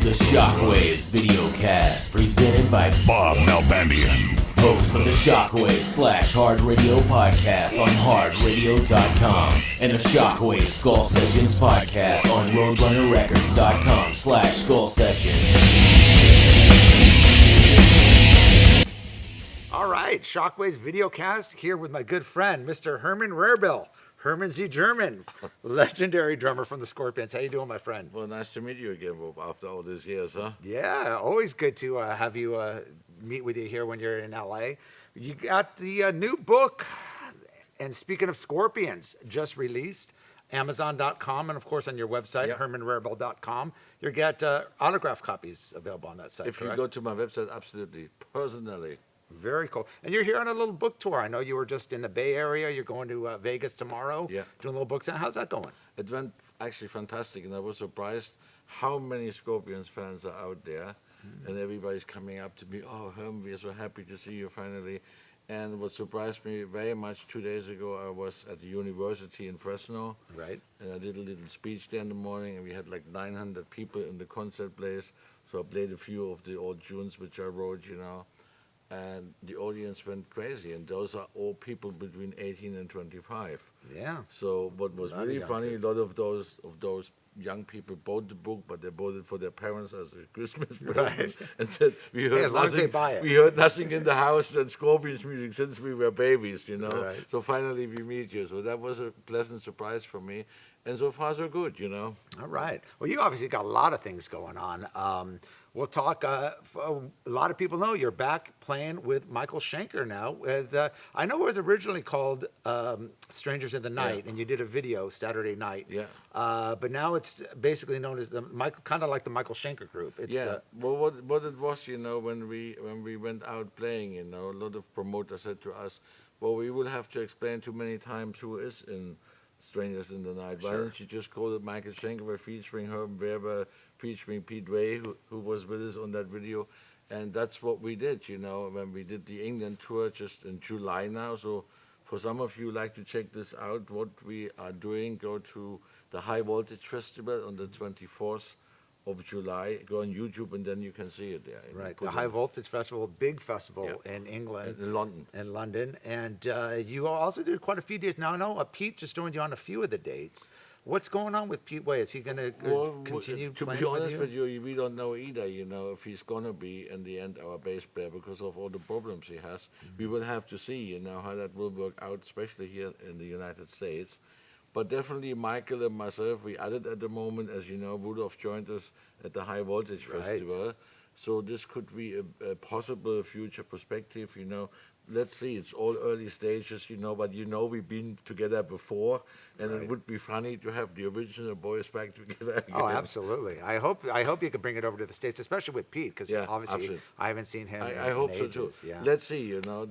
the Shockwaves VideoCast, presented by Bob Nalbandian, host of the Shockwaves / Hard Radio podcast on hardradio.com and the Shockwaves Skull Sessions podcast on roadrunnerrecords.com / Skull Sessions. All right, Shockwaves VideoCast here with my good friend, Mr. Herman Rarebell. Herman Z. German, legendary drummer from the Scorpions. How you doing, my friend? Well, nice to meet you again, Bob, after all these years, huh? Yeah, always good to have you meet with you here when you're in LA. You got the new book, and speaking of Scorpions, just released. Amazon.com and, of course, on your website, Yep. HermanRarebell.com. You get autograph copies available on that site, If correct? you go to my website, absolutely, personally. Very cool. And you're here on a little book tour. I know you were just in the Bay Area. You're going to Vegas tomorrow. Yeah. Doing a little book. How's that going? It went actually fantastic, and I was surprised how many Scorpions fans are out there, and everybody's coming up to me, oh, Herman, we are so happy to see you finally. And what surprised me very much, 2 days ago, I was at the university in Fresno, Right. and I did a little speech there in the morning, and we had like 900 people in the concert place, so I played a few of the old tunes which I wrote, you know, and the audience went crazy, and those are all people between 18 and 25. Yeah. So what was A lot of really young funny, kids. a lot of those young people bought the book, but they bought it for their parents as a Christmas present, Right. and said, "We heard as long as nothing. they buy it." We heard nothing in the house than Scorpions music since we were babies, you know. Right. So finally we meet you. So that was a pleasant surprise for me, and so far so good, you know. All right. Well, you obviously got a lot of things going on. We'll talk. A lot of people know you're back playing with Michael Schenker now. With I know it was originally called Strangers in the Night, and you did a video Saturday night. Yeah. But now it's basically known as the Michael, kind of like the Michael Schenker group. It's, Yeah. Well, what it was, you know, when we went out playing, you know, a lot of promoters said to us, well, we will have to explain too many times who is in Strangers in the Night. Why Sure. don't you just call it Michael Schenker featuring Herman Rarebell, featuring Pete Way, who was with us on that video. And that's what we did, you know, when we did the England tour just in July now. So for some of you who like to check this out, what we are doing, go to the High Voltage Festival on the 24th of July. Go on YouTube, and then you can see it there. You right. put The in- High Voltage Festival, big festival Yeah. in England. in London. In London, and you also did quite a few days. Now I know Pete just joined you on a few of the dates. What's going on with Pete Way? Is he going to continue to playing be honest with you? we don't know either, you know, if he's going to be in the end our bass player because of all the problems he has. We will have to see, you know, how that will work out, especially here in the United States. But definitely Michael and myself, we added at the moment, as you know, Rudolph joined us at the High Voltage Right. Festival. So this could be a possible future perspective, you know. Let's see, it's all early stages, you know, but you know we've been together before, and Right. it would be funny to have the original boys back together again. Oh, absolutely. I hope you can bring it over to the States, especially with Pete, because Yeah, obviously absolutely. I haven't seen him in I hope so ages. too. Yeah. Let's see, you know,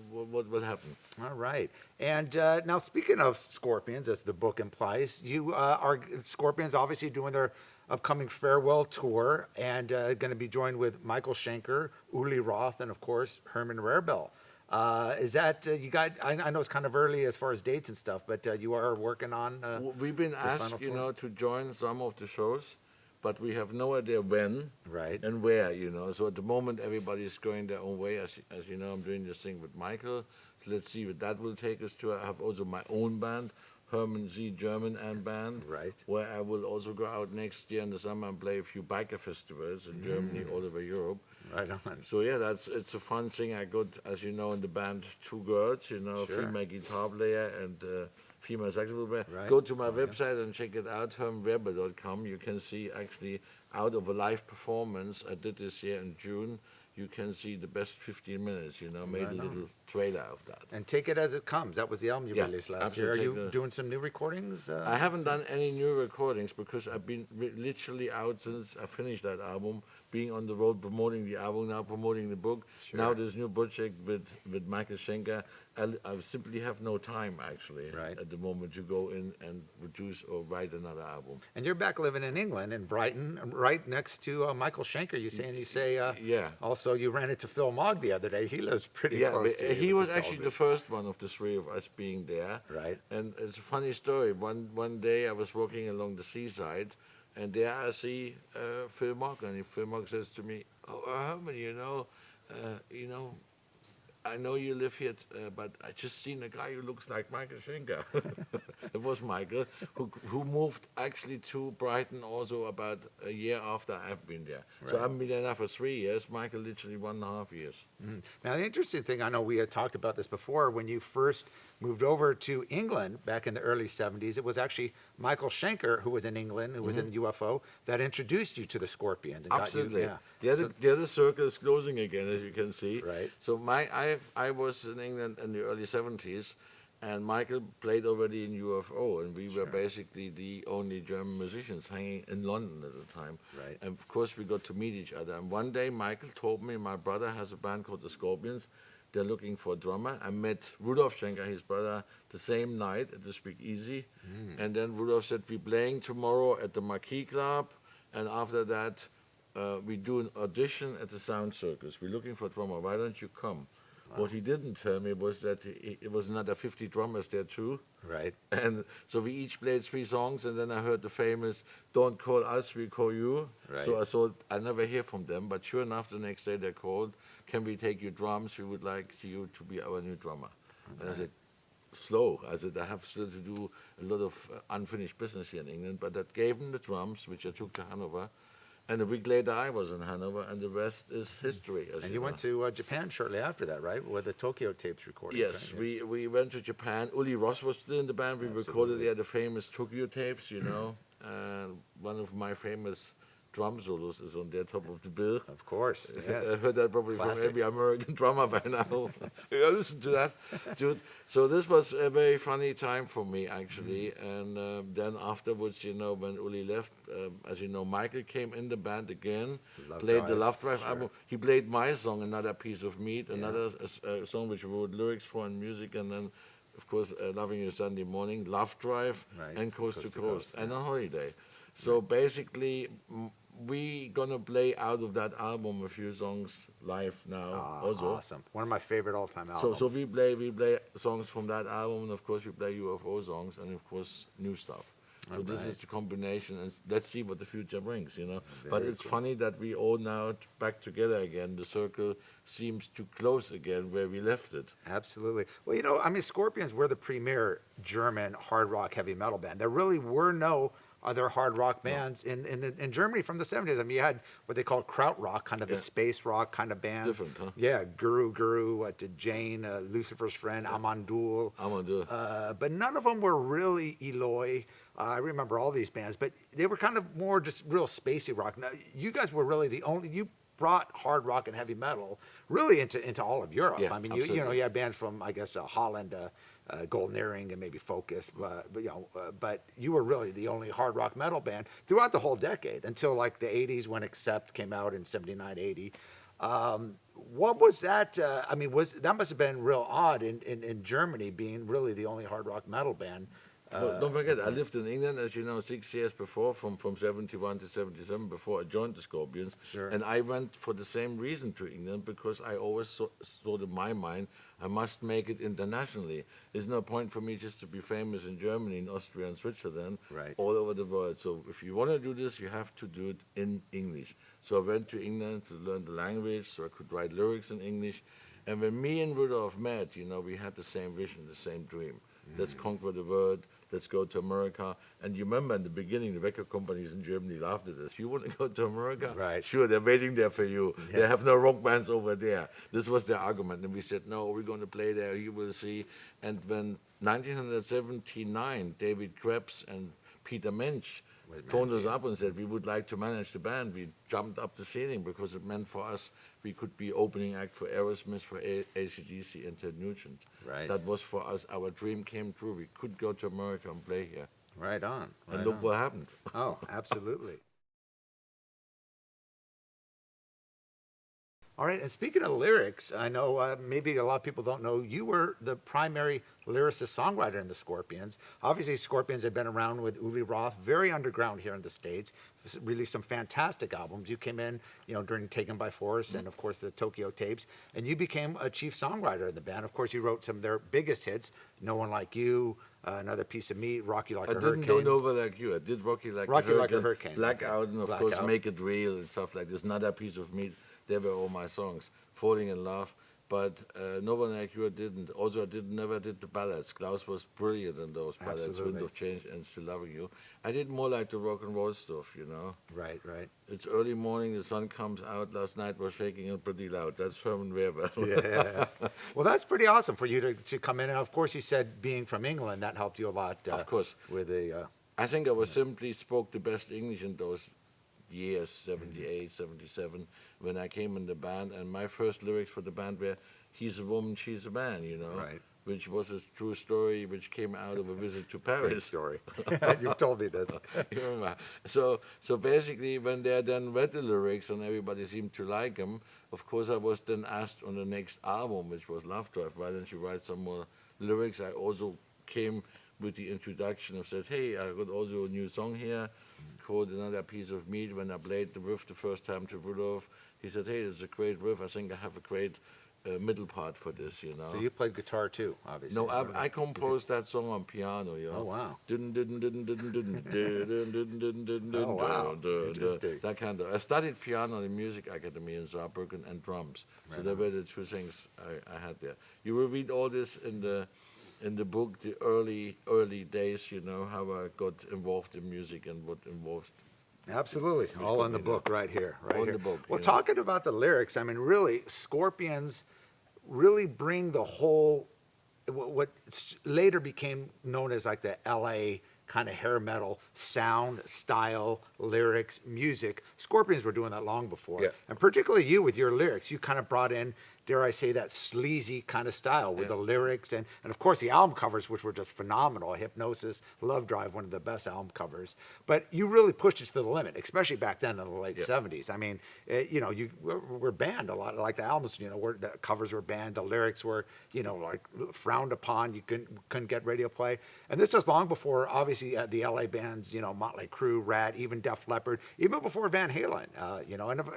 what will happen. All right. And now, speaking of Scorpions, as the book implies, you are Scorpions obviously doing their upcoming farewell tour and going to be joined with Michael Schenker, Uli Roth, and of course Herman Rarebell. Is that you got? I know it's kind of early as far as dates and stuff, but you are working on. We've been this final asked, you tour? know, to join some of the shows, but we have no idea when Right. and where, you know. So at the moment, everybody's going their own way. As you know, I'm doing this thing with Michael. So let's see what that will take us to. I have also my own band, Herman Z. German and Band, Right. where I will also go out next year in the summer and play a few biker festivals in Germany, all over Europe. Right on. So yeah, it's a fun thing. I got, as you know, in the band, two girls, you know, Sure. female guitar player and female saxophone player. Right. Go to my website and check it out, hermanrarebell.com. You can see actually out of a live performance I did this year in June, you can see the best 15 minutes, you know, made Right a on. little trailer of that. And take it as it comes. That was the album you Yeah, released last year. Are absolutely. you doing some new recordings? I haven't done any new recordings because I've been literally out since I finished that album, being on the road promoting the album, now promoting the book. Sure. Now this new project with Michael Schenker. I simply have no time actually Right. at the moment to go in and produce or write another album. And you're back living in England, in Brighton, right next to Michael Schenker. You say, Yeah. Also, you ran into Phil Mogg the other day. He lives pretty Yeah, close but, to you. he it's was a actually the television. first one of the three of us being there. Right. And it's a funny story. One day I was walking along the seaside, And there I see Phil Mock, and Phil Mock says to me, "Oh, Herman, you know, I know you live here, but I just seen a guy who looks like Michael Schenker." It was Michael, who moved actually to Brighton also about a year after I've been there. So I've been there now for 3 years. Michael literally 1.5 years. Now, the interesting thing, I know we had talked about this before, when you first moved over to England back in the early 70s, it was actually Michael Schenker, who was in England, who was in UFO, that introduced you to the Scorpions. And Absolutely. Got you, The other circle is closing again, as you can see. Right. So I was in England in the early 70s, and Michael played already in UFO, and we were basically the only German musicians hanging in London at the time. Right. And of course, we got to meet each other. And one day, Michael told me my brother has a band called the Scorpions. They're looking for a drummer. I met Rudolf Schenker, his brother, the same night at the Speakeasy. And then Rudolf said, "We're playing tomorrow at the Marquis Club, and after that, we do an audition at the Sound Circus. We're looking for a drummer. Why don't you come?" What he didn't tell me was that it was another 50 drummers there too. Right. And so we each played 3 songs, and then I heard the famous "Don't call us, we call you." Right. So I thought I never hear from them, but sure enough, the next day they called, "Can we take your drums? We would like you to be our new drummer." And I said, "Slow." I said, "I have still to do a lot of unfinished business here in England," but that gave them the drums, which I took to Hanover. And a week later, I was in Hanover, and the rest is history. And you went to Japan shortly after that, right? Where the Tokyo tapes recorded. Yes, right? we went to Japan. Uli Ross was still in the band. We recorded there the famous Tokyo tapes, and one of my famous drum solos is on there, Top of the Bill. Of course, yes. I heard that probably Classic. from every American drummer by now. Yeah, listen to that, dude. So this was a very funny time for me, actually. And then afterwards, when Uli left, as you know, Michael came in the band again, played the Love Drive album. He played my song, Another Piece of Meat, another song which we wrote lyrics for and music, and then, of course, Loving You Sunday Morning, Love Drive, and Coast to Coast, and On Holiday. So basically, we gonna play out of that album a few songs live now also. Awesome. One of my favorite all-time albums. So we play songs from that album, and of course we play UFO songs, and of course new stuff. So this is the combination, and let's see what the future brings, But it's funny that we all now back together again. The circle seems to close again where we left it. Absolutely. Well, Scorpions were the premier German hard rock heavy metal band. There really were no other hard rock bands in Germany from the 70s. I mean, you had what they called krautrock, kind of the space rock kind of bands. Different, huh? Yeah, Guru, Jane, Lucifer's Friend, Amandul. But none of them were really Eloy. I remember all these bands, but they were kind of more just real spacey rock. Now, you guys were really the only, you brought hard rock and heavy metal really into all of Europe. Yeah, I mean, absolutely. you had bands from, I guess, Holland, Golden Earring, and maybe Focus, but you were really the only hard rock metal band throughout the whole decade until like the 80s when Accept came out in 79, 80. What was that? I mean, that must have been real odd in Germany being really the only hard rock metal band. Well, don't forget, I lived in England, as you know, 6 years before, from 71 to 77, before I joined the Scorpions. Sure. And I went for the same reason to England, because I always thought in my mind, I must make it internationally. There's no point for me just to be famous in Germany, in Austria, and Switzerland, all over the world. So if you want to do this, you have to do it in English. So I went to England to learn the language, so I could write lyrics in English. And when me and Rudolf met, we had the same vision, the same dream. Let's conquer the world. Let's go to America. And you remember in the beginning, the record companies in Germany laughed at us. You want to go to America? Right. Sure, they're waiting there for you. Yeah. They have no rock bands over there. This was their argument. And we said, no, we're going to play there. You will see. And when 1979, David Krebs and Peter Mensch phoned us up and said, we would like to manage the band, we jumped up the ceiling, because it meant for us we could be opening act for Aerosmith, for AC/DC, and Ted Nugent. Right. That was for us, our dream came true. We could go to America and play here. Right on. And look what happened. Oh, absolutely. All right, and speaking of lyrics, I know maybe a lot of people don't know you were the primary lyricist songwriter in the Scorpions. Obviously, Scorpions have been around with Uli Roth, very underground here in the States, released some fantastic albums. You came in, during Taken by Force and, of course, the Tokyo tapes, and you became a chief songwriter in the band. Of course, you wrote some of their biggest hits, No One Like You, Another Piece of Meat, Rock You Like a Hurricane. I didn't do Over Like You. I did Rock You Like a Hurricane. Blackout, and of course Make It Real and stuff like this. Another Piece of Meat. They were all my songs. Falling in Love. But No One Like You didn't. Also, I never did the ballads. Klaus was brilliant in those ballads. Absolutely. Wind of Change and Still Loving You. I did more like the rock and roll stuff, Right, right. It's early morning, the sun comes out. Last night was shaking and pretty loud. That's Herman Rarebell. Yeah. Well, that's pretty awesome for you to come in. And of course, you said being from England, that helped you a lot. Of course. With the. I think I was simply spoke the best English in those years, 78, 77, when I came in the band. And my first lyrics for the band were, "He's a woman, she's a man," Right. Which was a true story which came out of a visit to Paris. Great story. You've told me this. You remember? So basically, when they then read the lyrics and everybody seemed to like them, of course, I was then asked on the next album, which was Love Drive, why don't you write some more lyrics? I also came with the introduction of said, hey, I got also a new song here called Another Piece of Meat. When I played the riff the first time to Rudolph, he said, hey, it's a great riff. I think I have a great middle part for this, So you played guitar too, obviously. No, I composed that song on piano, Oh, wow. Oh, wow. Interesting. That kind of. I studied piano in the Music Academy in Saarbrücken and drums. So they were the two things I had there. You will read all this in the book, the early days, how I got involved in music and what involved. Absolutely. All in the book right here. Right All here. in the book. Well, talking about the lyrics, I mean, really, Scorpions really bring the whole, what later became known as like the LA kind of hair metal sound, style, lyrics, music. Scorpions were doing that long before. Yeah. And particularly you with your lyrics, you kind of brought in, dare I say, that sleazy kind of style with the lyrics and of course the album covers, which were just phenomenal. Hypnosis, Love Drive, one of the best album covers. But you really pushed it to the limit, especially back then in the late 70s. I mean, you were banned a lot. Like the albums, the covers were banned, the lyrics were, like frowned upon. You couldn't get radio play. And this was long before, obviously, the LA bands, Motley Crue, Rat, even Def Leppard, even before Van Halen,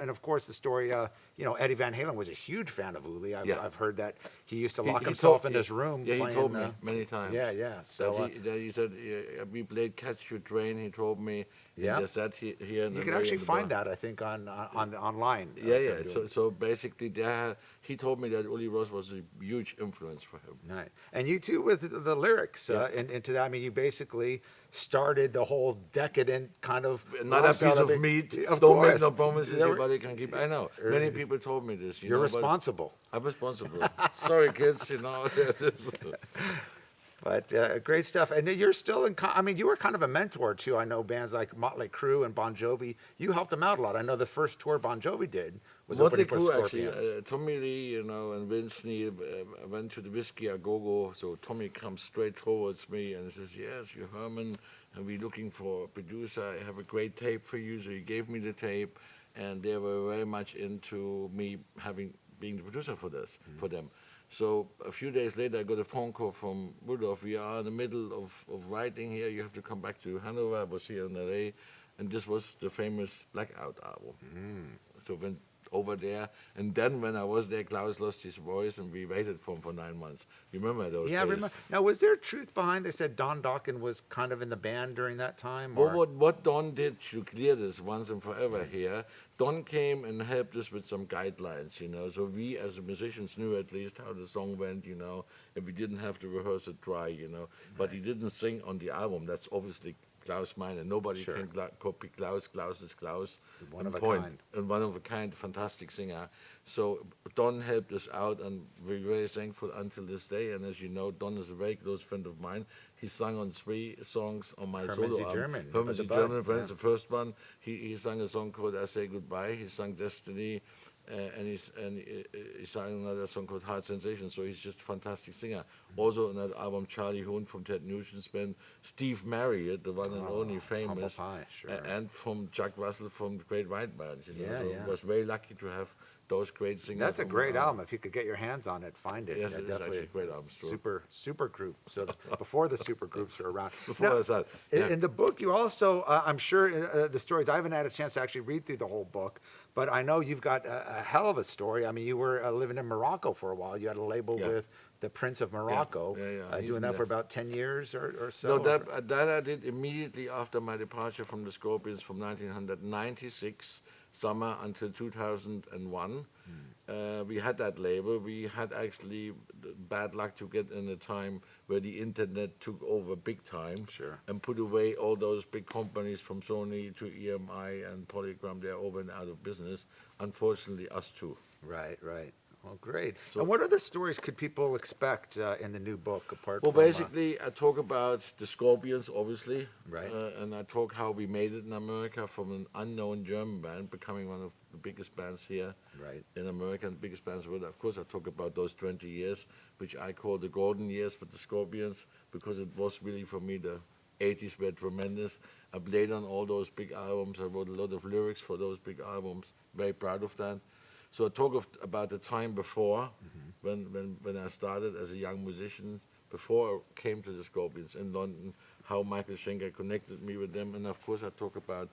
and of course the story, Eddie Van Halen was a huge fan of Uli. I've heard that he used to lock himself in his room. Yeah, playing, he told me many times. Yeah. So he said we played Catch Your Train. He told me. Yeah. That here. You can actually find that, I think, online. Yeah. So basically, he told me that Uli Roth was a huge influence for him. Right. And you too with the lyrics into that. I mean, you basically started the whole decadent kind of Another piece of meat. Of Don't course. make no promises nobody can keep. I know. Many people told me this. You're responsible. I'm responsible. Sorry, kids. But great stuff. And you're still you were kind of a mentor too. I know bands like Motley Crue and Bon Jovi. You helped them out a lot. I know the first tour Bon Jovi did was Motley opening for Crue, Scorpions. actually, Tommy Lee, and Vince Neil went to the Whiskey a Go-Go. So Tommy comes straight towards me and says, yes, you're Herman, and we're looking for a producer. I have a great tape for you. So he gave me the tape, and they were very much into me being the producer for this, for them. So a few days later, I got a phone call from Rudolph. We are in the middle of writing here. You have to come back to Hanover. I was here in L.A., and this was the famous Blackout album. So went over there, and then when I was there, Klaus lost his voice, and we waited for him for 9 months. You remember those days? Yeah, I remember. Now, was there truth behind? They said Don Dokken was kind of in the band during that time. Well, what Don did to clear this once and forever here, Don came and helped us with some guidelines, So we as musicians knew at least how the song went, and we didn't have to rehearse it dry, But he didn't sing on the album. That's obviously Klaus mine, and nobody can copy Klaus. Klaus is Klaus. One of a kind. And one of a kind, fantastic singer. So Don helped us out, and we're very thankful until this day. And as you know, Don is a very close friend of mine. He sang on 3 songs on my Herman solo album. German. Herman German, friends, the first one. He sang a song called I Say Goodbye. He sang Destiny. And he sang another song called Hard Sensation, so he's just a fantastic singer. Also another album, Charlie Hoon from Ted Nugent's band, Steve Marriott, the one and only famous, Humble Pie, sure. and from Chuck Russell from the Great White Band. Yeah. I was very lucky to have those great singers. That's a on great the album. If you could get your hands on it, find it. Yes, it is actually a great album, sure. Super group. So before the super groups were around. Before that, yeah. In the book, you also, I'm sure the stories, I haven't had a chance to actually read through the whole book, but I know you've got a hell of a story. I mean, you were living in Morocco for a while. You had a label Yeah. with the Prince of Morocco, He's doing in that there. for about 10 years or so. No, that I did immediately after my departure from the Scorpions from 1996, summer until 2001. We had that label. We had actually bad luck to get in a time where the internet took over big time. Sure. And put away all those big companies from Sony to EMI and Polygram. They're over and out of business. Unfortunately, us too. Right. Well, great. So- and what other stories could people expect in the new book apart Well, from... basically, I talk about the Scorpions, obviously. Right. And I talk how we made it in America from an unknown German band, becoming one of the biggest bands here Right. in America, and biggest bands in the world. Of course, I talk about those 20 years, which I call the golden years with the Scorpions, because it was really, for me, the 80s were tremendous. I played on all those big albums. I wrote a lot of lyrics for those big albums. Very proud of that. So I talk about the time before, when I started as a young musician, before I came to the Scorpions in London, how Michael Schenker connected me with them. And of course I talk about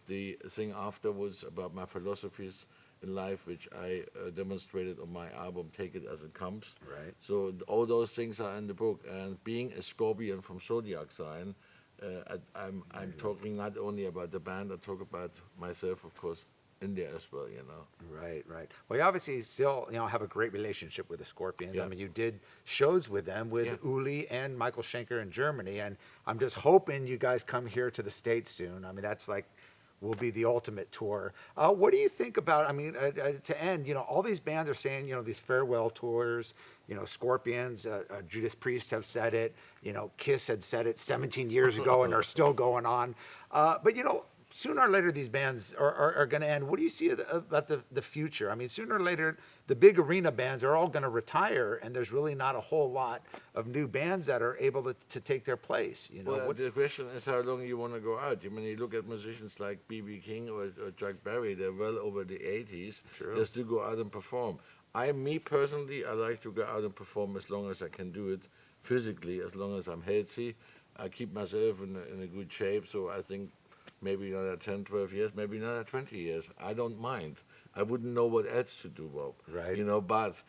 the thing afterwards, about my philosophies in life, which I demonstrated on my album, Take It As It Comes. Right. So all those things are in the book. And being a Scorpion from Zodiac Sign, I'm talking not only about the band, I talk about myself, of course, in there as well, you know. Right. Well, you obviously still, have a great relationship with the Scorpions. Yeah. I mean, you did shows with them, with Yeah. Uli and Michael Schenker in Germany, and I'm just hoping you guys come here to the States soon. I mean, that's like, will be the ultimate tour. What do you think about, I mean, to end, all these bands are saying, these farewell tours, Scorpions, Judas Priest have said it, Kiss had said it 17 years ago and are still going on. But, sooner or later, these bands are going to end. What do you see about the future? I mean, sooner or later, the big arena bands are all going to retire, and there's really not a whole lot of new bands that are able to take their place. Well, the question is how long you want to go out. I mean, you look at musicians like B.B. King or Chuck Berry, they're well over the 80s. True. They still go out and perform. Me personally, I like to go out and perform as long as I can do it physically, as long as I'm healthy. I keep myself in a good shape, so I think maybe another 10, 12 years, maybe another 20 years. I don't mind. I wouldn't know what else to do, Bob. Right. But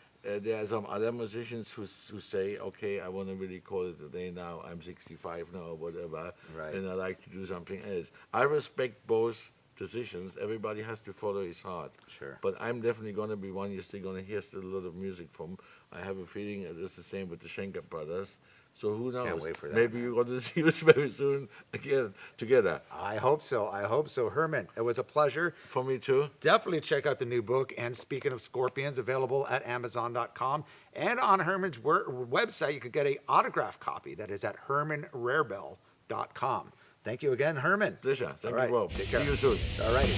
there are some other musicians who say, okay, I want to really call it a day now. I'm 65 now or whatever, Right. and I like to do something else. I respect both decisions. Everybody has to follow his heart. Sure. But I'm definitely going to be one you're still going to hear still a lot of music from. I have a feeling it's the same with the Schenker brothers. So who knows? Can't wait for that, Maybe man. you're going to see us very soon again together. I hope so. Herman, it was a pleasure. For me too. Definitely check out the new book. And speaking of Scorpions, available at Amazon.com. And on Herman's website, you could get an autographed copy that is at HermanRarebell.com. Thank you again, Herman. Pleasure. Thank All right. you, Bob. Take care. See you soon. All righty.